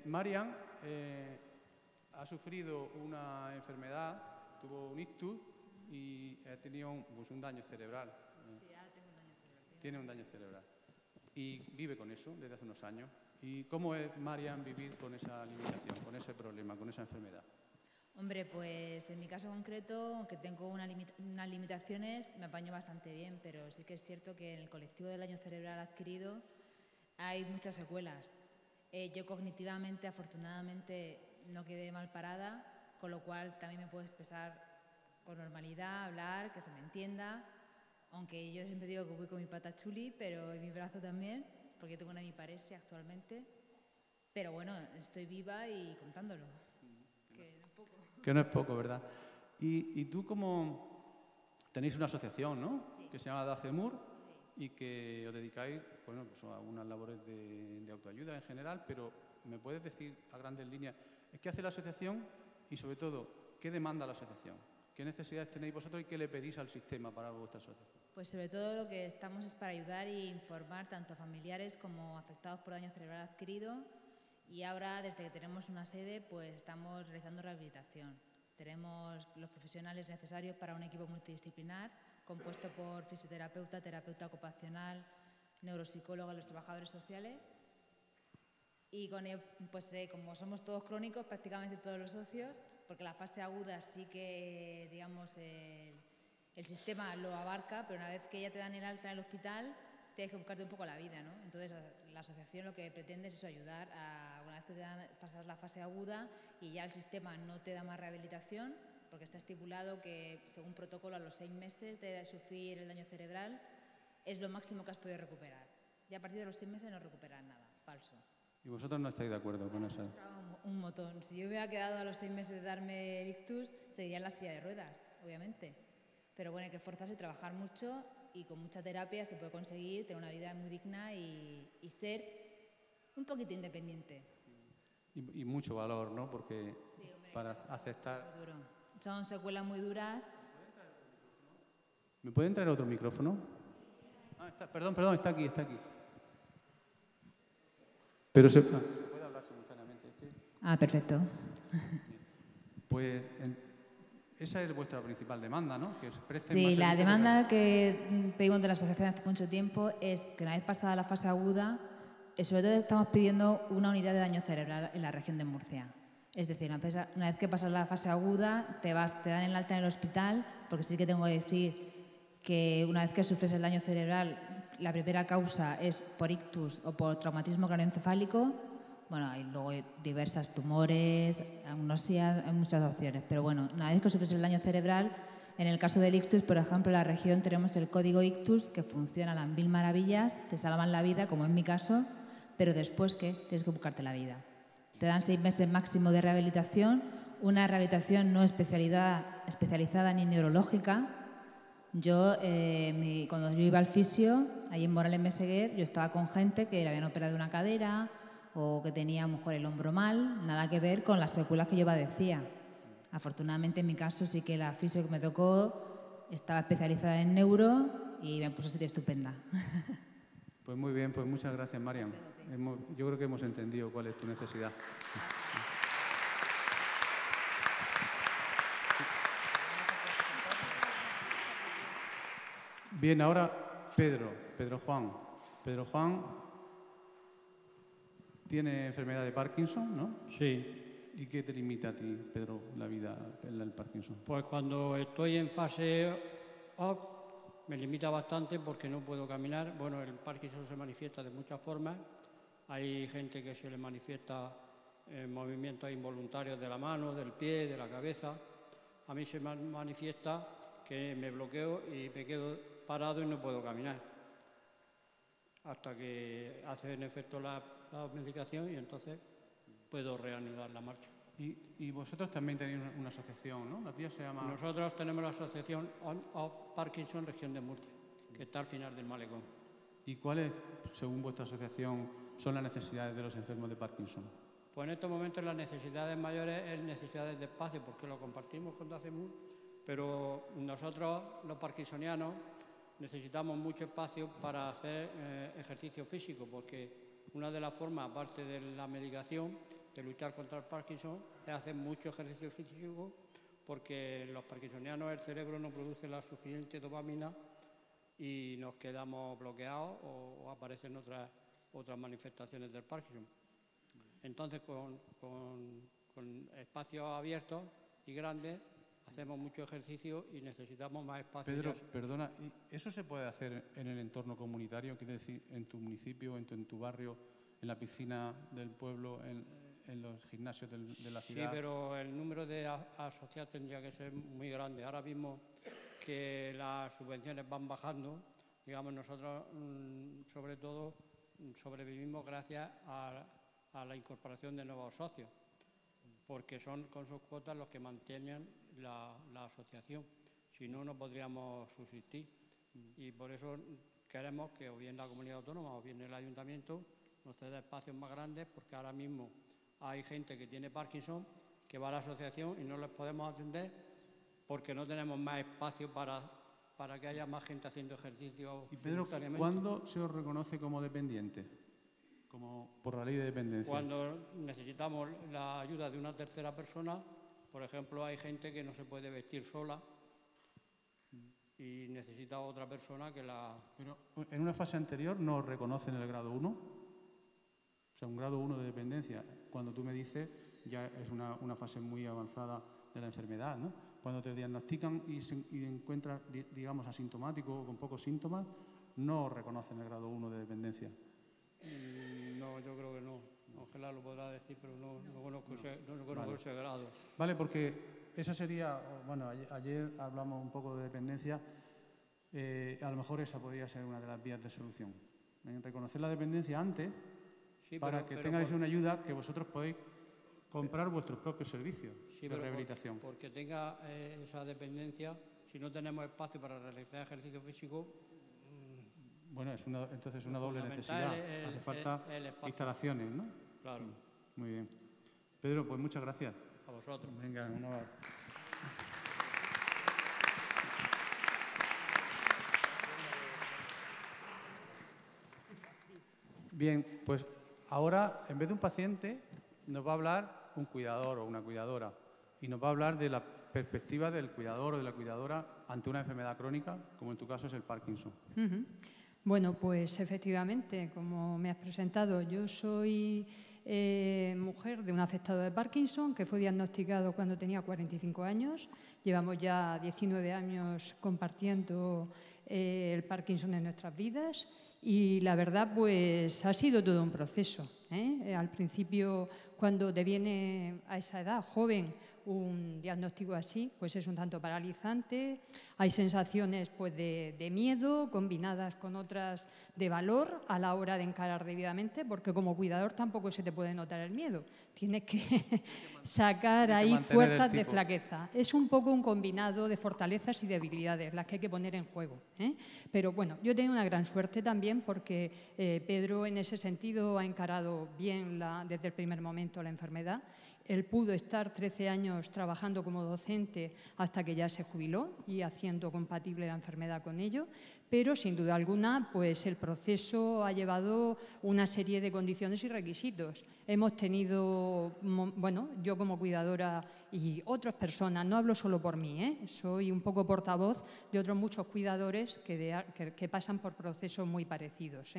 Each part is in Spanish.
Marian ha sufrido una enfermedad, tuvo un ictus y ha tenido un daño cerebral. Sí, ahora tengo un daño cerebral. Tiene un daño cerebral. Y vive con eso desde hace unos años. ¿Y cómo es, Marian, vivir con esa limitación, con ese problema, con esa enfermedad? Hombre, pues en mi caso concreto, aunque tengo unas limitaciones, me apaño bastante bien, pero sí que es cierto que en el colectivo del daño cerebral adquirido hay muchas secuelas. Yo cognitivamente, afortunadamente, no quedé mal parada, con lo cual también me puedo expresar con normalidad, hablar, que se me entienda, aunque yo siempre digo que voy con mi pata chuli, pero en mi brazo también, porque tengo una hemiparesia actualmente. Pero bueno, estoy viva y contándolo, que no es poco. Que no es poco, ¿verdad? Y tú como tenéis una asociación, ¿no? Sí. Que se llama Dacemur, Sí. y que os dedicáis, bueno, pues a unas labores de autoayuda en general, pero ¿me puedes decir a grandes líneas qué hace la asociación y sobre todo qué demanda la asociación? ¿Qué necesidades tenéis vosotros y qué le pedís al sistema para vuestra asociación? Pues sobre todo lo que estamos es para ayudar e informar tanto a familiares como afectados por daño cerebral adquirido, y ahora desde que tenemos una sede pues estamos realizando rehabilitación. Tenemos los profesionales necesarios para un equipo multidisciplinar compuesto por fisioterapeuta, terapeuta ocupacional, neuropsicóloga y los trabajadores sociales. Y con ello, pues como somos todos crónicos, prácticamente todos los socios, porque la fase aguda sí que, digamos, el sistema lo abarca, pero una vez que ya te dan el alta en el hospital, tienes que buscarte un poco la vida, ¿no? Entonces, la asociación lo que pretende es eso, ayudar a, una vez que pasas la fase aguda y ya el sistema no te da más rehabilitación, porque está estipulado que, según protocolo, a los 6 meses de sufrir el daño cerebral, es lo máximo que has podido recuperar. Y a partir de los 6 meses no recuperas nada, falso. ¿Y vosotros no estáis de acuerdo con eso? Un montón. Si yo hubiera quedado a los 6 meses de darme el ictus, seguiría en la silla de ruedas, obviamente. Pero bueno, hay que esforzarse y trabajar mucho, y con mucha terapia se puede conseguir tener una vida muy digna y ser un poquito independiente. Y mucho valor, ¿no? Porque Sí, hombre, para aceptar... muy duro. Son secuelas muy duras. ¿Me pueden traer otro micrófono? Perdón, está aquí. Pero se puede hablar simultáneamente. Perfecto. Pues esa es vuestra principal demanda, ¿no? Que os presten Sí, más la servicios demanda que pedimos de la asociación hace mucho tiempo es que, una vez pasada la fase aguda, sobre todo estamos pidiendo una unidad de daño cerebral en la región de Murcia. Es decir, una vez que pasas la fase aguda, te dan el alta en el hospital, porque sí que tengo que decir que una vez que sufres el daño cerebral, la primera causa es por ictus o por traumatismo craneoencefálico. Bueno, hay luego diversas tumores, agnosias, hay muchas opciones. Pero bueno, una vez que sufres el daño cerebral, en el caso del ictus, por ejemplo, en la región tenemos el código ictus, que funciona a las mil maravillas, te salvan la vida, como en mi caso, pero después, ¿qué? Tienes que buscarte la vida. Te dan 6 meses máximo de rehabilitación, una rehabilitación no especializada ni neurológica. Yo, cuando yo iba al fisio, ahí en Morales Meseguer, yo estaba con gente que le habían operado una cadera o que tenía a lo mejor el hombro mal, nada que ver con las secuelas que yo padecía. Afortunadamente, en mi caso, sí que la fisio que me tocó estaba especializada en neuro y me puso así de estupenda. Pues muy bien, pues muchas gracias, Marian. Yo creo que hemos entendido cuál es tu necesidad. Bien, ahora Pedro Juan. Pedro Juan tiene enfermedad de Parkinson, ¿no? Sí. ¿Y qué te limita a ti, Pedro, la vida, el Parkinson? Pues cuando estoy en fase OP me limita bastante porque no puedo caminar. Bueno, el Parkinson se manifiesta de muchas formas. Hay gente que se le manifiesta movimientos involuntarios de la mano, del pie, de la cabeza. A mí se me manifiesta que me bloqueo y me quedo parado y no puedo caminar. Hasta que hacen efecto la medicación y entonces puedo reanudar la marcha. Y vosotros también tenéis una asociación, ¿no? La tuya se llama... Nosotros tenemos la asociación OP Parkinson Región de Murcia, que está al final del malecón. ¿Y cuáles, según vuestra asociación, son las necesidades de los enfermos de Parkinson? Pues en estos momentos las necesidades mayores es necesidades de espacio, porque lo compartimos con Dacemur, pero nosotros, los parkinsonianos, necesitamos mucho espacio para hacer ejercicio físico, porque una de las formas, aparte de la medicación, de luchar contra el Parkinson, es hacer mucho ejercicio físico, porque los parkinsonianos el cerebro no produce la suficiente dopamina y nos quedamos bloqueados o aparecen otras manifestaciones del Parkinson. Entonces, con espacios abiertos y grandes, hacemos mucho ejercicio y necesitamos más espacio. Pedro, perdona, ¿eso se puede hacer en el entorno comunitario? Quiere decir, en tu municipio, en tu barrio, en la piscina del pueblo, en los gimnasios de la ciudad. Sí, pero el número de asociados tendría que ser muy grande. Ahora mismo que las subvenciones van bajando, digamos, nosotros sobre todo sobrevivimos gracias a la incorporación de nuevos socios, porque son con sus cuotas los que mantienen la asociación. Si no, no podríamos subsistir. Y por eso queremos que o bien la comunidad autónoma o bien el ayuntamiento nos ceda espacios más grandes, porque ahora mismo hay gente que tiene Parkinson, que va a la asociación y no les podemos atender porque no tenemos más espacio para que haya más gente haciendo ejercicio. Y Pedro, ¿cuándo se os reconoce como dependiente? Como por la ley de dependencia. Cuando necesitamos la ayuda de una tercera persona. Por ejemplo, hay gente que no se puede vestir sola y necesita otra persona que la... Pero en una fase anterior no os reconocen el grado 1. O sea, un grado 1 de dependencia. Cuando tú me dices, ya es una fase muy avanzada de la enfermedad, ¿no? Cuando te diagnostican y encuentras, digamos, asintomático o con pocos síntomas, no os reconocen el grado 1 de dependencia. No, yo creo que no. Ángela lo podrá decir, pero no conozco ese grado. Vale, porque eso sería, bueno, ayer hablamos un poco de dependencia, a lo mejor esa podría ser una de las vías de solución. Reconocer la dependencia antes, sí, para que tengáis una ayuda que vosotros podéis comprar vuestros propios servicios de rehabilitación. Porque tenga esa dependencia, si no tenemos espacio para realizar ejercicio físico... Bueno, entonces es una doble necesidad. Hace falta instalaciones, ¿no? Claro. Muy bien. Pedro, pues muchas gracias. A vosotros. Venga, una vez. Bien, pues ahora, en vez de un paciente, nos va a hablar un cuidador o una cuidadora y nos va a hablar de la perspectiva del cuidador o de la cuidadora ante una enfermedad crónica, como en tu caso es el Parkinson. Bueno, pues efectivamente, como me has presentado, yo soy mujer de un afectado de Parkinson que fue diagnosticado cuando tenía 45 años. Llevamos ya 19 años compartiendo el Parkinson en nuestras vidas y la verdad pues ha sido todo un proceso. Al principio, cuando te viene a esa edad joven un diagnóstico así, pues es un tanto paralizante, hay sensaciones pues de miedo combinadas con otras de valor a la hora de encarar debidamente, porque como cuidador tampoco se te puede notar el miedo, tienes que sacar ahí fuerzas de flaqueza. Es un poco un combinado de fortalezas y debilidades las que hay que poner en juego. Pero bueno, yo he tenido una gran suerte también porque Pedro en ese sentido ha encarado bien desde el primer momento la enfermedad. Él pudo estar 13 años trabajando como docente hasta que ya se jubiló y haciendo compatible la enfermedad con ello, pero sin duda alguna pues el proceso ha llevado una serie de condiciones y requisitos. Hemos tenido, bueno, yo como cuidadora y otras personas, no hablo solo por mí, soy un poco portavoz de otros muchos cuidadores que pasan por procesos muy parecidos.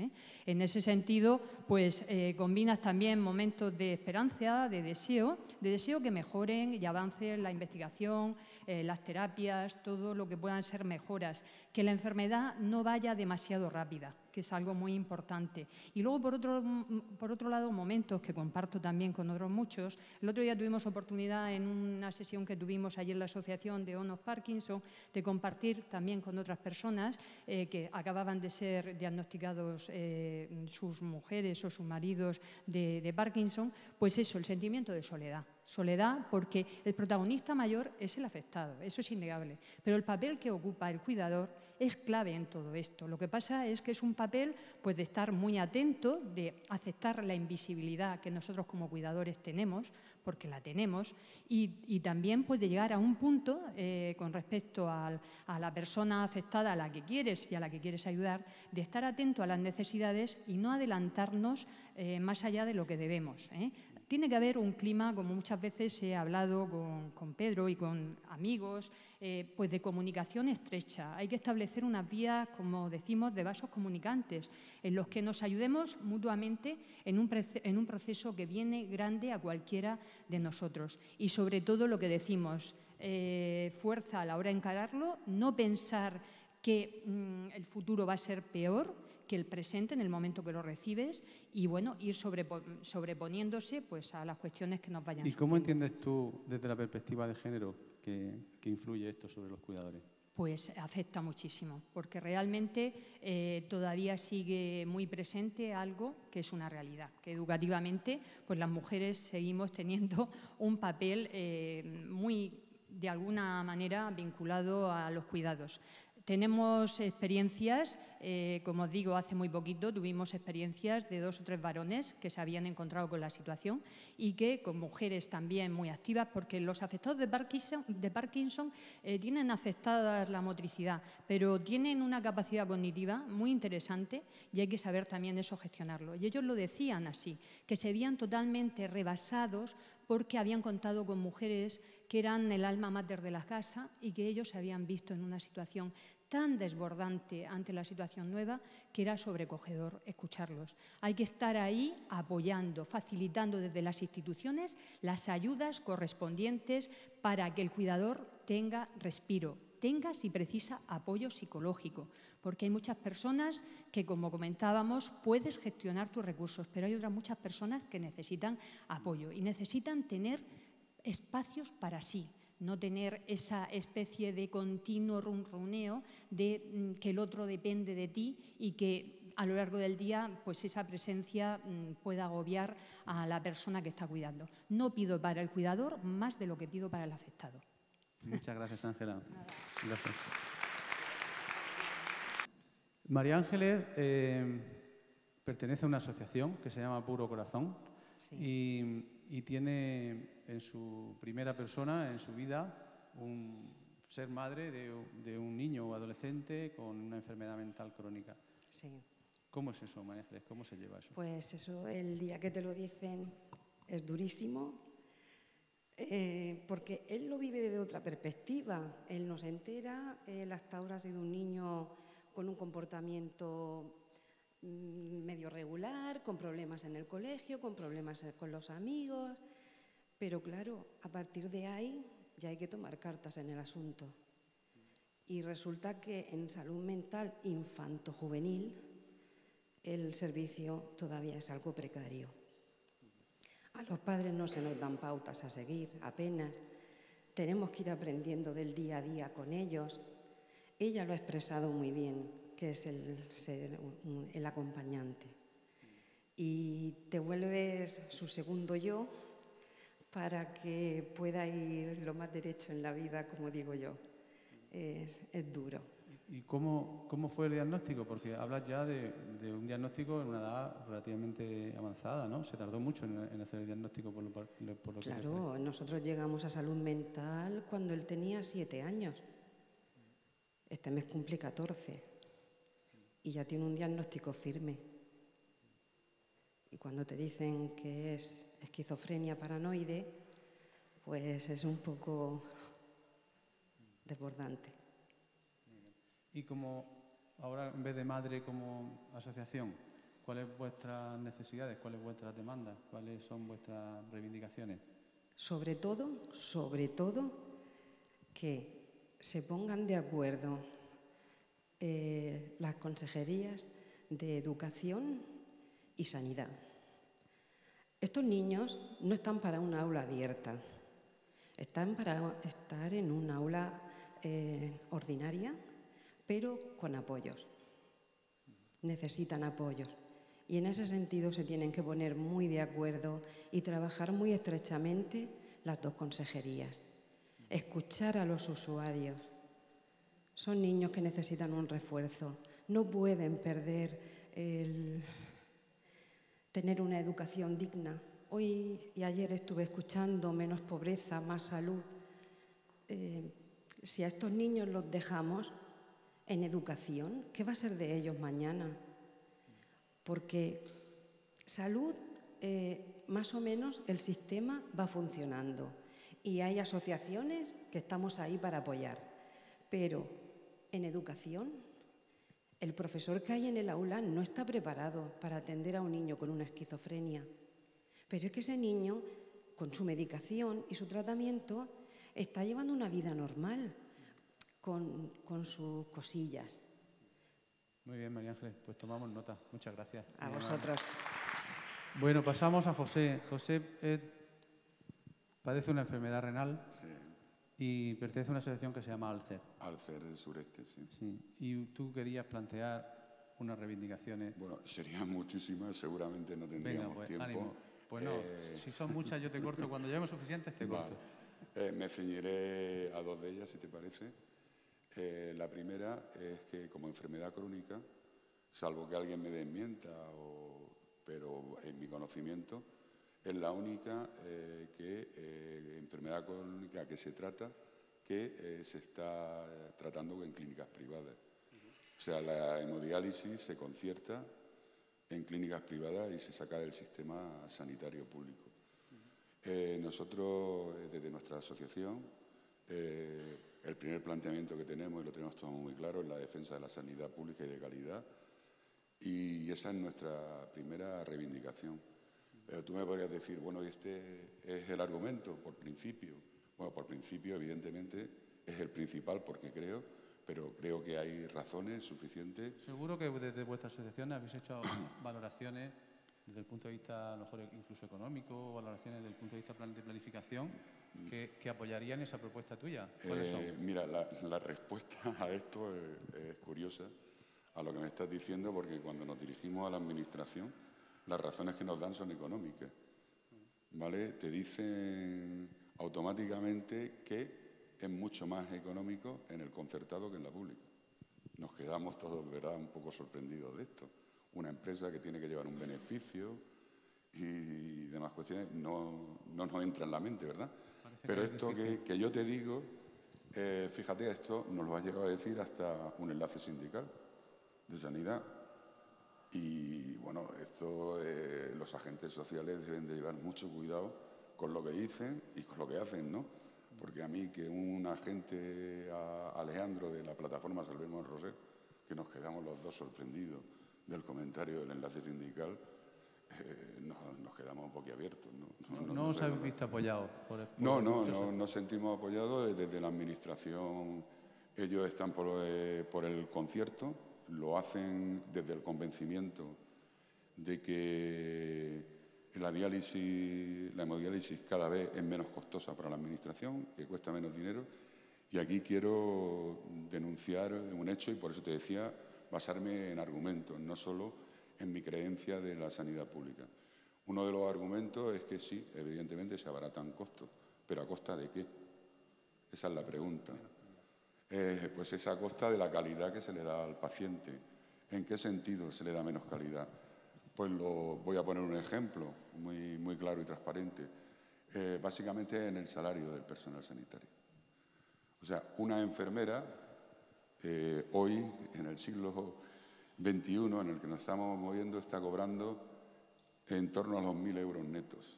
En ese sentido, pues combinas también momentos de esperanza, de deseo que mejoren y avancen la investigación, las terapias, todo lo que puedan ser mejoras, que la enfermedad no vaya demasiado rápida, que es algo muy importante. Y luego, por otro lado, momentos que comparto también con otros muchos. El otro día tuvimos oportunidad en una sesión que tuvimos allí en la Asociación de On of Parkinson de compartir también con otras personas que acababan de ser diagnosticados sus mujeres o sus maridos de Parkinson, pues eso, el sentimiento de soledad. Soledad porque el protagonista mayor es el afectado, eso es innegable, pero el papel que ocupa el cuidador es clave en todo esto. Lo que pasa es que es un papel pues, de estar muy atento, de aceptar la invisibilidad que nosotros como cuidadores tenemos, porque la tenemos, y también pues, de llegar a un punto con respecto a la persona afectada a la que quieres y a la que quieres ayudar, de estar atento a las necesidades y no adelantarnos más allá de lo que debemos. Tiene que haber un clima, como muchas veces he hablado con Pedro y con amigos, pues de comunicación estrecha. Hay que establecer unas vías, como decimos, de vasos comunicantes, en los que nos ayudemos mutuamente en un proceso que viene grande a cualquiera de nosotros. Y sobre todo lo que decimos, fuerza a la hora de encararlo, no pensar que el futuro va a ser peor que el presente en el momento que lo recibes y, bueno, ir sobreponiéndose pues, a las cuestiones que nos vayan ¿Y cómo surgiendo. entiendes tú, desde la perspectiva de género, que influye esto sobre los cuidadores? Pues afecta muchísimo, porque realmente todavía sigue muy presente algo que es una realidad, que educativamente pues las mujeres seguimos teniendo un papel muy, de alguna manera, vinculado a los cuidados. Tenemos experiencias, como os digo, hace muy poquito tuvimos experiencias de 2 o 3 varones que se habían encontrado con la situación y que con mujeres también muy activas, porque los afectados de Parkinson tienen afectada la motricidad, pero tienen una capacidad cognitiva muy interesante y hay que saber también eso gestionarlo. Y ellos lo decían así, que se veían totalmente rebasados porque habían contado con mujeres que eran el alma mater de la casa y que ellos se habían visto en una situación tan desbordante ante la situación nueva que era sobrecogedor escucharlos. Hay que estar ahí apoyando, facilitando desde las instituciones las ayudas correspondientes para que el cuidador tenga respiro, tenga, si precisa, apoyo psicológico, porque hay muchas personas que, como comentábamos, puedes gestionar tus recursos, pero hay otras muchas personas que necesitan apoyo y necesitan tener espacios para sí, no tener esa especie de continuo ronroneo de que el otro depende de ti y que a lo largo del día pues esa presencia pueda agobiar a la persona que está cuidando. No pido para el cuidador más de lo que pido para el afectado. Muchas gracias, Ángela. Gracias. María Ángeles pertenece a una asociación que se llama Puro Corazón. Sí. Y tiene en su primera persona, en su vida, ser madre de un niño o adolescente con una enfermedad mental crónica. Sí. ¿Cómo es eso, María Ángeles? ¿Cómo se lleva eso? Pues eso, el día que te lo dicen es durísimo, porque él lo vive desde otra perspectiva. Él no se entera, él hasta ahora ha sido un niño con un comportamiento medio regular, con problemas en el colegio, con problemas con los amigos, pero claro, a partir de ahí ya hay que tomar cartas en el asunto. Y resulta que en salud mental infanto-juvenil el servicio todavía es algo precario. A los padres no se nos dan pautas a seguir, apenas. Tenemos que ir aprendiendo del día a día con ellos. Ella lo ha expresado muy bien, que es el acompañante. Y te vuelves su segundo yo para que pueda ir lo más derecho en la vida, como digo yo. Es duro. ¿Y cómo fue el diagnóstico? Porque hablas ya de un diagnóstico en una edad relativamente avanzada, ¿no? Se tardó mucho en hacer el diagnóstico por lo que... Claro, nosotros llegamos a salud mental cuando él tenía 7 años. Este mes cumple 14 y ya tiene un diagnóstico firme. Y cuando te dicen que es esquizofrenia paranoide, pues es un poco desbordante. Y como ahora, en vez de madre como asociación, ¿cuáles son vuestras necesidades, cuáles vuestras demandas, cuáles son vuestras reivindicaciones? Sobre todo, que se pongan de acuerdo las consejerías de educación y sanidad. Estos niños no están para un aula abierta, están para estar en un aula ordinaria, pero con apoyos. Necesitan apoyos. Y en ese sentido se tienen que poner muy de acuerdo y trabajar muy estrechamente las dos consejerías. Escuchar a los usuarios, Son niños que necesitan un refuerzo. No pueden perder el tener una educación digna. Hoy y ayer estuve escuchando menos pobreza, más salud. Si a estos niños los dejamos en educación, ¿qué va a ser de ellos mañana? Porque salud, más o menos el sistema va funcionando y hay asociaciones que estamos ahí para apoyar. Pero en educación, el profesor que hay en el aula no está preparado para atender a un niño con una esquizofrenia. Pero es que ese niño, con su medicación y su tratamiento, está llevando una vida normal, con sus cosillas. Muy bien, María Ángeles, pues tomamos nota. Muchas gracias. A vosotros. Bueno, pasamos a José. José padece una enfermedad renal. Sí. Y pertenece a una asociación que se llama Alcer. Alcer del Sureste, sí. Sí. Y tú querías plantear unas reivindicaciones. Bueno, serían muchísimas, seguramente no tendríamos Venga, pues, tiempo. ánimo. Pues no, si son muchas yo te corto. Cuando lleguemos suficientes te corto. Me ceñiré a dos de ellas, si te parece. La primera es que como enfermedad crónica, salvo que alguien me desmienta, pero en mi conocimiento, es la única enfermedad crónica que se trata que se está tratando en clínicas privadas. O sea, la hemodiálisis se concierta en clínicas privadas y se saca del sistema sanitario público. Nosotros, desde nuestra asociación, el primer planteamiento que tenemos, y lo tenemos todo muy claro, es la defensa de la sanidad pública y de calidad, y esa es nuestra primera reivindicación. Pero tú me podrías decir, bueno, ¿y este es el argumento por principio? Bueno, por principio, evidentemente, es el principal porque pero creo que hay razones suficientes. Seguro que desde vuestra asociación habéis hecho valoraciones desde el punto de vista, a lo mejor incluso económico, valoraciones desde el punto de vista de planificación, que apoyarían esa propuesta tuya. ¿Cuáles son? Mira, la respuesta a esto es curiosa, a lo que me estás diciendo, porque cuando nos dirigimos a la Administración, las razones que nos dan son económicas, ¿vale? Te dicen automáticamente que es mucho más económico en el concertado que en la pública. Nos quedamos todos, ¿verdad?, un poco sorprendidos de esto. Una empresa que tiene que llevar un beneficio y demás cuestiones no nos entra en la mente, ¿verdad? Pero esto que yo te digo, fíjate, esto nos lo ha llegado a decir hasta un enlace sindical de sanidad. Y bueno, esto los agentes sociales deben de llevar mucho cuidado con lo que dicen y con lo que hacen, ¿no? Porque a mí que un agente, Alejandro, de la plataforma Salvemos el Roser, que nos quedamos los dos sorprendidos del comentario del enlace sindical, nos quedamos boquiabiertos, ¿no? No os habéis visto apoyados por No nos sentimos apoyados desde la Administración. Ellos están por el concierto, lo hacen desde el convencimiento de que la hemodiálisis cada vez es menos costosa para la Administración, que cuesta menos dinero. Y aquí quiero denunciar un hecho, y por eso te decía, basarme en argumentos, no solo en mi creencia de la sanidad pública. Uno de los argumentos es que sí, evidentemente se abaratan costos, pero ¿a costa de qué? Esa es la pregunta. Pues es a costa de la calidad que se le da al paciente. ¿En qué sentido se le da menos calidad? Pues voy a poner un ejemplo muy, muy claro y transparente. Básicamente en el salario del personal sanitario. O sea, una enfermera, hoy, en el siglo XXI, en el que nos estamos moviendo, está cobrando en torno a los 1.000 euros netos.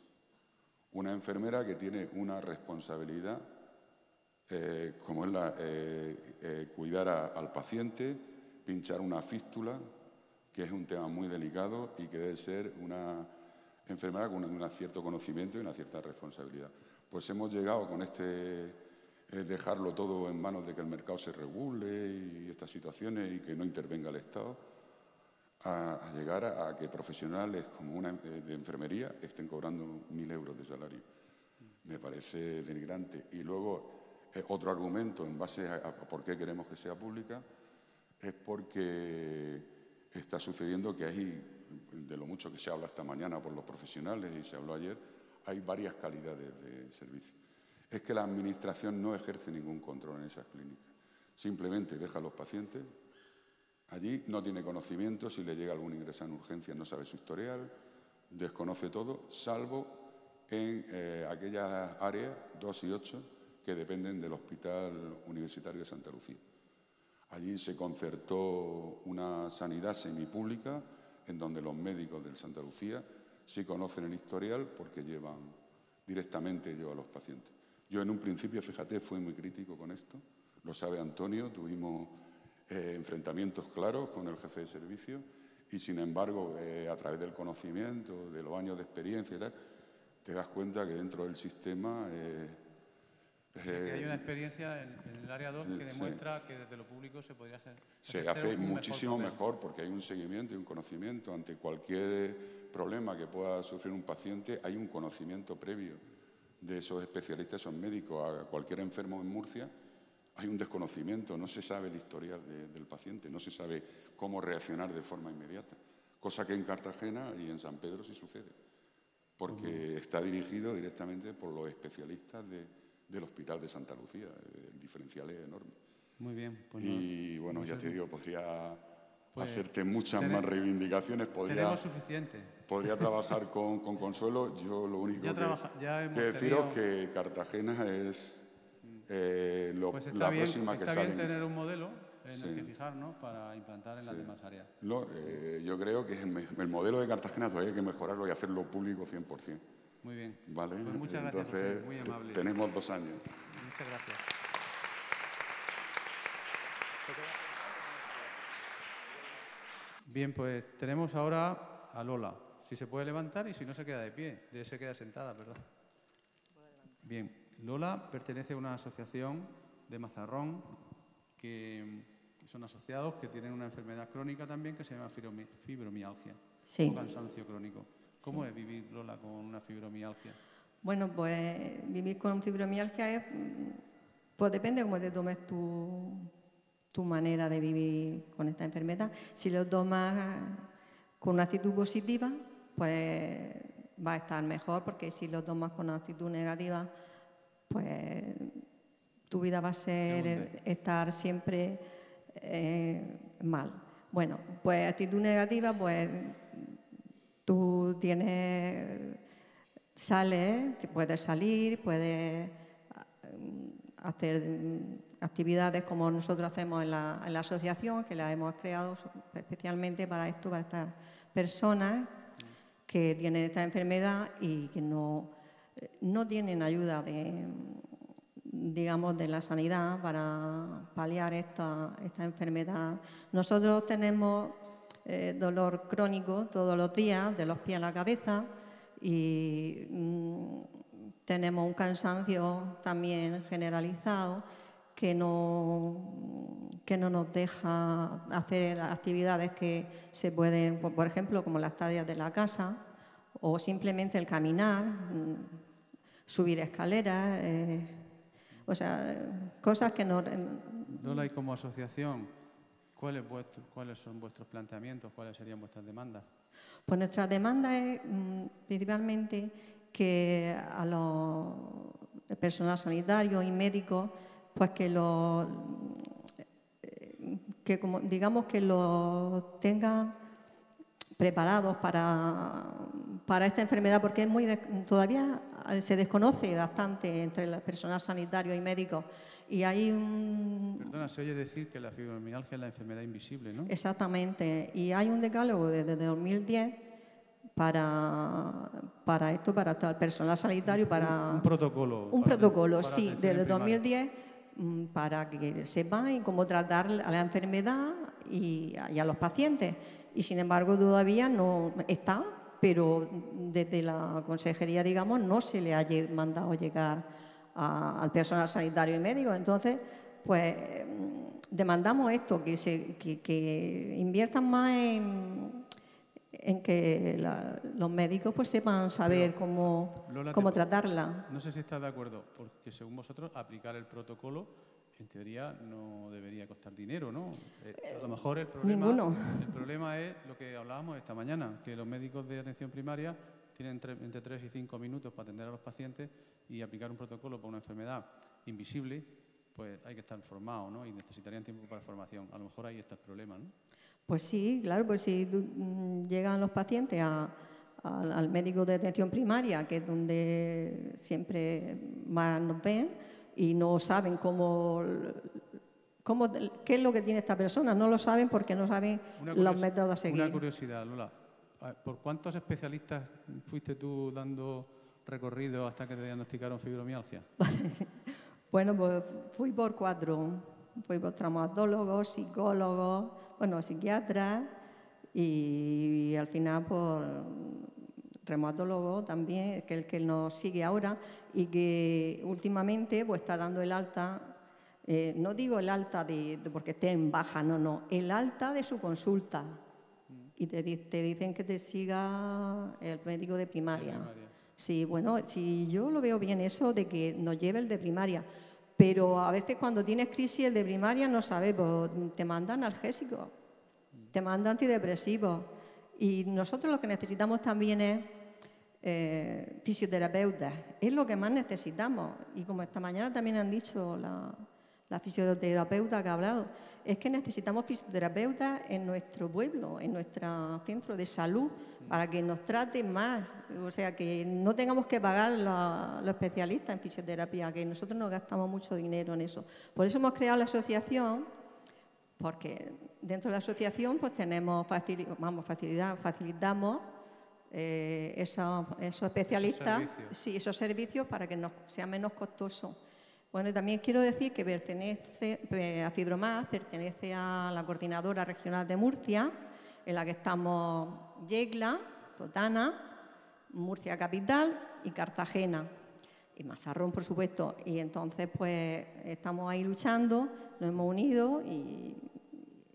Una enfermera que tiene una responsabilidad, como es cuidar al paciente, pinchar una fístula, que es un tema muy delicado y que debe ser una enfermera con un cierto conocimiento y una cierta responsabilidad. Pues hemos llegado con dejarlo todo en manos de que el mercado se regule y estas situaciones y que no intervenga el Estado, a llegar a que profesionales como una de enfermería estén cobrando 1.000 euros de salario. Me parece denigrante. Y luego, otro argumento en base a por qué queremos que sea pública es porque está sucediendo que hay, de lo mucho que se habla esta mañana por los profesionales y se habló ayer, hay varias calidades de servicio. Es que la Administración no ejerce ningún control en esas clínicas. Simplemente deja a los pacientes allí, no tiene conocimiento, si le llega algún ingreso en urgencias no sabe su historial, desconoce todo, salvo en aquellas áreas 2 y 8 que dependen del Hospital Universitario de Santa Lucía. Allí se concertó una sanidad semipública en donde los médicos del Santa Lucía sí conocen el historial porque llevan directamente a los pacientes. Yo en un principio, fíjate, fui muy crítico con esto, lo sabe Antonio, tuvimos enfrentamientos claros con el jefe de servicio y, sin embargo, a través del conocimiento, de los años de experiencia y tal, te das cuenta que dentro del sistema... Sí, que hay una experiencia en el área 2 que demuestra que desde lo público se podría hacer. Se hace muchísimo mejor porque hay un seguimiento y un conocimiento. Ante cualquier problema que pueda sufrir un paciente, hay un conocimiento previo de esos especialistas, esos médicos. A cualquier enfermo en Murcia hay un desconocimiento, no se sabe el historial del paciente, no se sabe cómo reaccionar de forma inmediata. Cosa que en Cartagena y en San Pedro sí sucede, porque está dirigido directamente por los especialistas del Hospital de Santa Lucía. El diferencial es enorme. Muy bien. Pues y bueno, ya te digo, podría hacerte muchas más reivindicaciones. Tenemos suficiente. Podría trabajar con Consuelo. Yo lo único que deciros que Cartagena es la próxima que sale. Está bien tener un modelo en el que fijarnos para implantar en las demás áreas. Yo creo que el modelo de Cartagena todavía hay que mejorarlo y hacerlo público 100%. Muy bien. Vale. Pues muchas gracias, Entonces, José, muy amable. Tenemos 2 años. Muchas gracias. Bien, pues tenemos ahora a Lola. Si se puede levantar y si no se queda de pie. Se queda sentada, perdón. Bien, Lola pertenece a una asociación de Mazarrón que son asociados que tienen una enfermedad crónica también que se llama fibromialgia. Sí. O cansancio crónico. ¿Cómo es vivir, Lola, con una fibromialgia? Bueno, pues vivir con fibromialgia es, pues depende cómo te tomes tu manera de vivir con esta enfermedad. Si lo tomas con una actitud positiva, pues va a estar mejor, porque si lo tomas con una actitud negativa, pues tu vida va a ser estar siempre mal. Bueno, pues actitud negativa, pues tú puedes salir, puedes hacer actividades como nosotros hacemos en la asociación, que la hemos creado especialmente para esto, para estas personas que tienen esta enfermedad y que no tienen ayuda de la sanidad para paliar esta enfermedad. Nosotros tenemos dolor crónico todos los días, de los pies a la cabeza, y tenemos un cansancio también generalizado que no nos deja hacer actividades que se pueden, por ejemplo, como las tareas de la casa o simplemente el caminar, subir escaleras, o sea, cosas que no... Lola, y como asociación, ¿cuáles son vuestros planteamientos? ¿Cuáles serían vuestras demandas? Pues nuestra demanda es principalmente que a los personal sanitario y médicos, pues que los tengan preparados para esta enfermedad, porque todavía se desconoce bastante entre el personal sanitario y médicos. Y hay Perdona, se oye decir que la fibromialgia es la enfermedad invisible, ¿no? Exactamente. Y hay un decálogo desde 2010 para esto, para todo el personal sanitario, para... Un protocolo. Un protocolo, sí, desde 2010, para que sepan cómo tratar a la enfermedad y a los pacientes. Y sin embargo todavía no está, pero desde la consejería, digamos, no se le ha mandado llegar al personal sanitario y médico. Entonces, pues demandamos esto, que inviertan más en que los médicos pues sepan saber cómo tratarla. No sé si estás de acuerdo, porque según vosotros aplicar el protocolo en teoría no debería costar dinero, ¿no? A lo mejor el problema es lo que hablábamos esta mañana, que los médicos de atención primaria tienen entre 3 y 5 minutos para atender a los pacientes y aplicar un protocolo para una enfermedad invisible pues hay que estar formado, ¿no? Y necesitarían tiempo para formación. A lo mejor ahí está el problema, ¿no? Pues sí, claro, pues si llegan los pacientes al médico de atención primaria, que es donde siempre más nos ven, y no saben qué es lo que tiene esta persona, no lo saben porque no saben los métodos a seguir. Una curiosidad, Lola, ¿por cuántos especialistas fuiste tú dando recorrido hasta que te diagnosticaron fibromialgia? Bueno, pues fui por 4. Fui por traumatólogos, psicólogos, psiquiatras y al final por reumatólogo también, que es el que nos sigue ahora y que últimamente pues está dando el alta, no digo el alta porque esté en baja, no, el alta de su consulta. Y te dicen que te siga el médico de primaria. Sí, bueno, sí, yo lo veo bien eso de que nos lleve el de primaria. Pero a veces cuando tienes crisis el de primaria no sabes, pues, te mandan analgésicos, te mandan antidepresivos. Y nosotros lo que necesitamos también es fisioterapeutas. Es lo que más necesitamos. Y como esta mañana también han dicho la fisioterapeuta que ha hablado, es que necesitamos fisioterapeutas en nuestro pueblo, en nuestro centro de salud, para que nos traten más. O sea, que no tengamos que pagar los especialistas en fisioterapia, que nosotros no gastamos mucho dinero en eso. Por eso hemos creado la asociación, porque dentro de la asociación pues facilitamos esos especialistas, esos servicios para que sea menos costoso. Bueno, y también quiero decir que pertenece a Fibromás, pertenece a la Coordinadora Regional de Murcia, en la que estamos Yecla, Totana, Murcia Capital y Cartagena. Y Mazarrón, por supuesto. Y entonces, pues, estamos ahí luchando, nos hemos unido y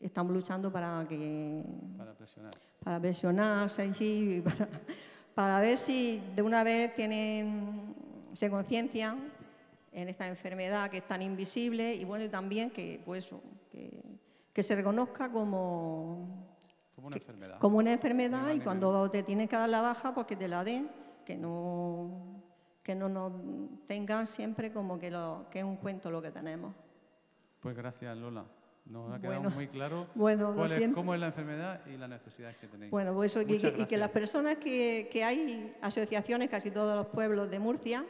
estamos luchando para presionar. Para presionar, sí, para ver si de una vez se conciencian en esta enfermedad que es tan invisible y bueno, y también que se reconozca como una enfermedad y cuando te tienen que dar la baja, pues que te la den, que no nos tengan siempre como que es un cuento lo que tenemos. Pues gracias, Lola. Nos ha quedado muy claro cómo es la enfermedad y las necesidades que tenéis. Bueno, pues eso, y que las personas que hay asociaciones, casi todos los pueblos de Murcia,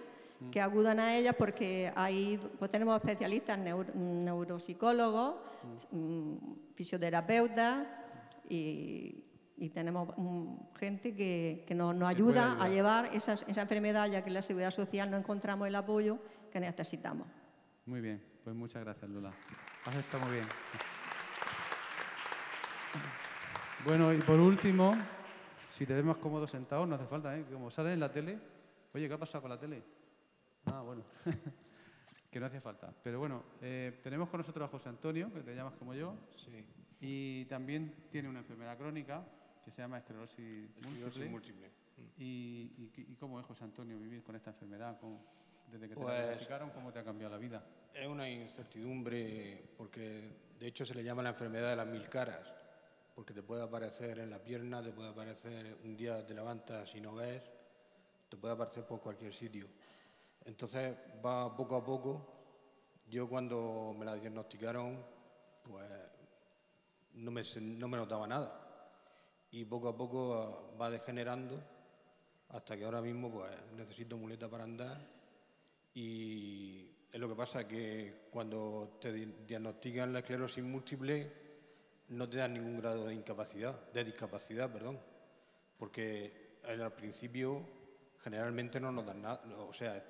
que acudan a ellas porque ahí pues tenemos especialistas, neuropsicólogos, fisioterapeutas y tenemos gente que nos ayuda a llevar esa enfermedad, ya que en la Seguridad Social no encontramos el apoyo que necesitamos. Muy bien, pues muchas gracias, Lola. Has estado muy bien. Bueno, y por último, si te ves más cómodo sentado, no hace falta, ¿eh? Como sales en la tele. Oye, ¿qué ha pasado con la tele? Ah, bueno, que no hacía falta. Pero bueno, tenemos con nosotros a José Antonio, que te llamas como yo, sí. Y también tiene una enfermedad crónica que se llama esclerosis múltiple. ¿Y cómo es, José Antonio, vivir con esta enfermedad? Desde que te la diagnosticaron, ¿cómo te ha cambiado la vida? Es una incertidumbre porque, de hecho, se le llama la enfermedad de las 1000 caras, porque te puede aparecer en la pierna, te puede aparecer un día te levantas y no ves, te puede aparecer por cualquier sitio. Entonces va poco a poco. Yo cuando me la diagnosticaron, pues no me notaba nada. Y poco a poco va degenerando hasta que ahora mismo pues necesito muleta para andar. Y es lo que pasa, que cuando te diagnostican la esclerosis múltiple no te dan ningún grado de discapacidad, porque al principio generalmente no notas nada, o sea,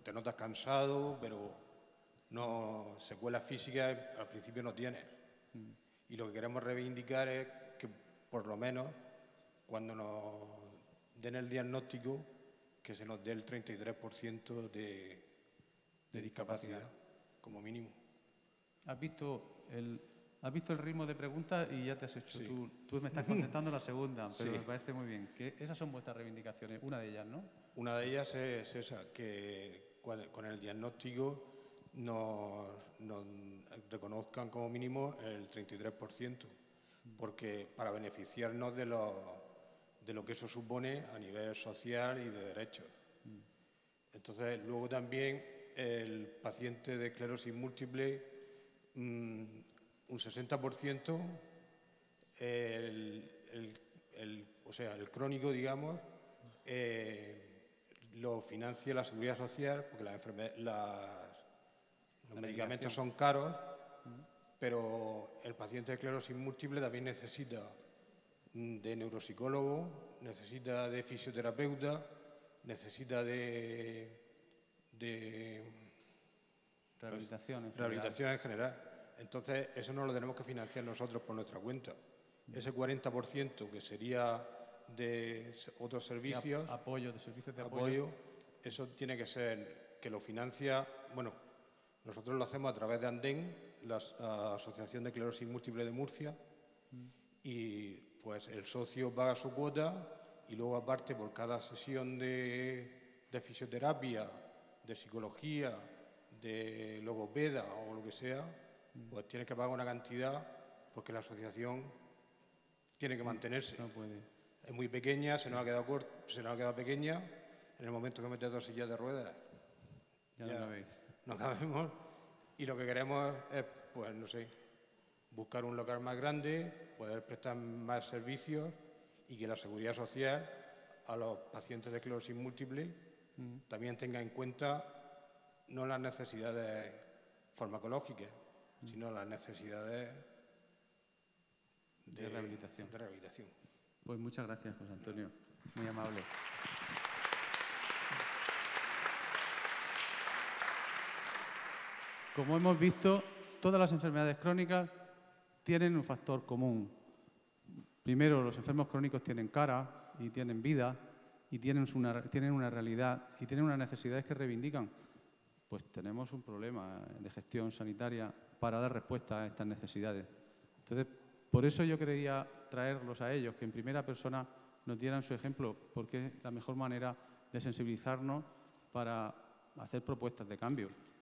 te notas cansado, pero no secuelas físicas al principio no tienes. Y lo que queremos reivindicar es que por lo menos cuando nos den el diagnóstico, que se nos dé el 33% de discapacidad, como mínimo. ¿Has visto el ritmo de preguntas y ya te has hecho? Sí. Tú me estás contestando la segunda, pero sí, me parece muy bien. Que esas son vuestras reivindicaciones, una de ellas, ¿no? Una de ellas es esa, que con el diagnóstico nos reconozcan como mínimo el 33%, porque para beneficiarnos de lo que eso supone a nivel social y de derechos. Entonces, luego también el paciente de esclerosis múltiple, un 60%, o sea, el crónico, digamos, lo financia la Seguridad Social, porque los medicamentos son caros, pero el paciente de esclerosis múltiple también necesita de neuropsicólogo, necesita de fisioterapeuta, necesita de rehabilitación en general. Entonces, eso no lo tenemos que financiar nosotros por nuestra cuenta. Ese 40% que sería de otros servicios, de servicios de apoyo, eso tiene que ser que lo financia, bueno, nosotros lo hacemos a través de ANDEN, la Asociación de Esclerosis Múltiple de Murcia, y pues el socio paga su cuota y luego aparte por cada sesión de fisioterapia, de psicología, de logopeda o lo que sea, pues tiene que pagar una cantidad porque la asociación tiene que mantenerse. No puede. Es muy pequeña, se nos ha quedado pequeña. En el momento que metes 2 sillas de ruedas, ya no cabéis. No cabemos. Y lo que queremos es, pues no sé, buscar un local más grande, poder prestar más servicios y que la Seguridad Social a los pacientes de esclerosis múltiple también tenga en cuenta no las necesidades farmacológicas, sino las necesidades de rehabilitación. Pues muchas gracias, José Antonio. Muy amable. Como hemos visto, todas las enfermedades crónicas tienen un factor común. Primero, los enfermos crónicos tienen cara y tienen vida y tienen una realidad y tienen unas necesidades que reivindican. Pues tenemos un problema de gestión sanitaria para dar respuesta a estas necesidades. Entonces, por eso yo quería traerlos a ellos, que en primera persona nos dieran su ejemplo, porque es la mejor manera de sensibilizarnos para hacer propuestas de cambio.